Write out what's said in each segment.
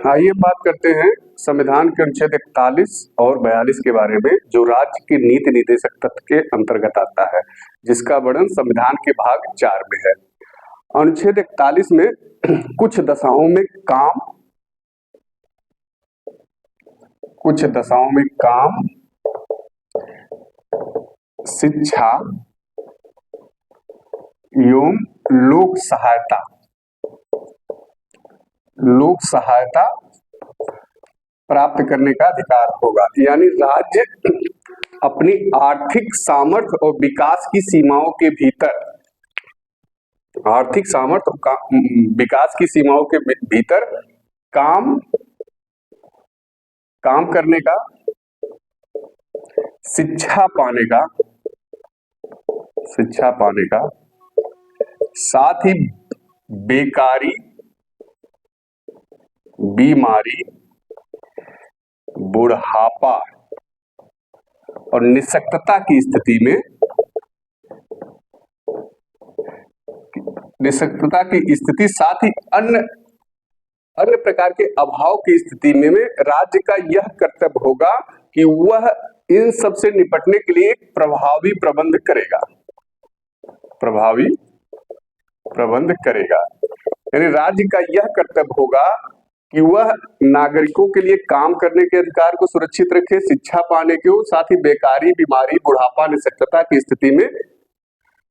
आइए बात करते हैं संविधान के अनुच्छेद 41 और 42 के बारे में, जो राज्य के नीति निर्देशक तत्व के अंतर्गत आता है, जिसका वर्णन संविधान के भाग 4 में है। अनुच्छेद 41 में कुछ दशाओं में काम, शिक्षा एवं लोक सहायता प्राप्त करने का अधिकार होगा। यानी राज्य अपनी आर्थिक सामर्थ्य और विकास की सीमाओं के भीतर काम करने का, शिक्षा पाने का, साथ ही बेकारी, बीमारी, बुढ़ापा और निःशक्तता की स्थिति साथ ही अन्य प्रकार के अभाव की स्थिति में राज्य का यह कर्तव्य होगा कि वह इन सब से निपटने के लिए प्रभावी प्रबंध करेगा। यानी राज्य का यह कर्तव्य होगा कि वह नागरिकों के लिए काम करने के अधिकार को सुरक्षित रखे, शिक्षा पाने के, साथ ही बेकारी, बीमारी, बुढ़ापा, निःशक्तता की स्थिति में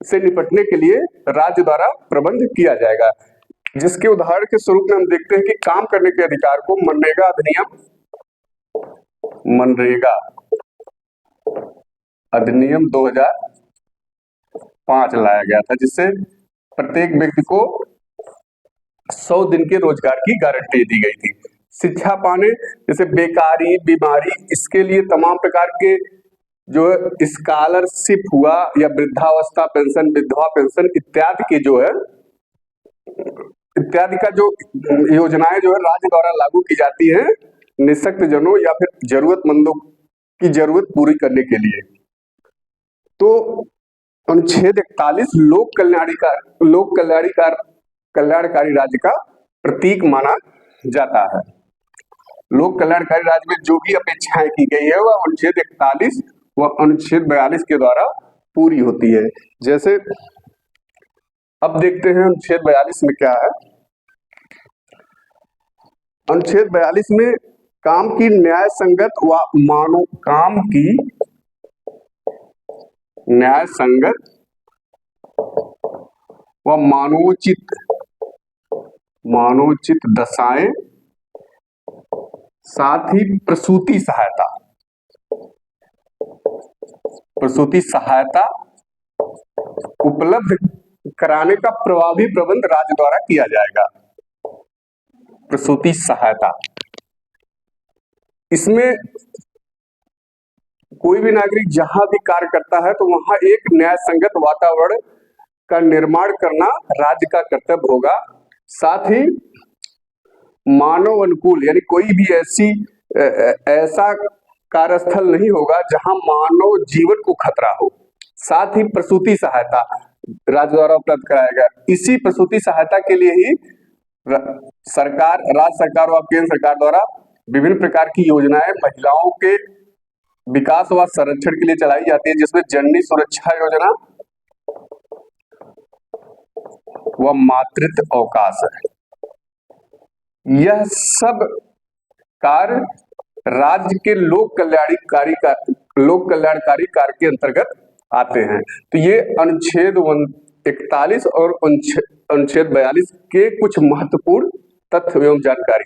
से निपटने के लिए राज्य द्वारा प्रबंध किया जाएगा। जिसके उदाहरण के स्वरूप में हम देखते हैं कि काम करने के अधिकार को मनरेगा अधिनियम 2005 लाया गया था, जिससे प्रत्येक व्यक्ति को 100 दिन के रोजगार की गारंटी दी गई थी। शिक्षा पाने, जैसे बेकारी, बीमारी, इसके लिए तमाम प्रकार के जो स्कॉलरशिप हुआ या वृद्धावस्था पेंशन, विधवा पेंशन इत्यादि का जो योजनाएं जो है राज्य द्वारा लागू की जाती है निःशक्त जनों या फिर जरूरतमंदों की जरूरत पूरी करने के लिए। तो अनुच्छेद 41 लोक कल्याणकारी राज्य का प्रतीक माना जाता है। लोक कल्याणकारी राज्य में जो भी अपेक्षाएं की गई है वह अनुच्छेद 41 व अनुच्छेद 42 के द्वारा पूरी होती है। जैसे अब देखते हैं अनुच्छेद 42 में क्या है। अनुच्छेद 42 में काम की न्याय संगत व मानवोचित दशाएं, साथ ही प्रसूति सहायता उपलब्ध कराने का प्रभावी प्रबंध राज्य द्वारा किया जाएगा। प्रसूति सहायता, इसमें कोई भी नागरिक जहां भी कार्य करता है तो वहां एक न्याय संगत वातावरण का निर्माण करना राज्य का कर्तव्य होगा। साथ ही मानव अनुकूल, यानी कोई भी ऐसा कार्यस्थल नहीं होगा जहां मानव जीवन को खतरा हो। साथ ही प्रसूति सहायता राज्य द्वारा उपलब्ध कराएगा। इसी प्रसूति सहायता के लिए ही राज्य सरकार व केंद्र सरकार द्वारा विभिन्न प्रकार की योजनाएं महिलाओं के विकास व संरक्षण के लिए चलाई जाती है, जिसमें जननी सुरक्षा योजना व मातृत्व अवकाश है। यह सब कार्य राज्य के लोक कल्याणकारी कार्य के अंतर्गत आते हैं। तो ये अनुच्छेद 41 और अनुच्छेद 42 के कुछ महत्वपूर्ण तथ्य एवं जानकारी।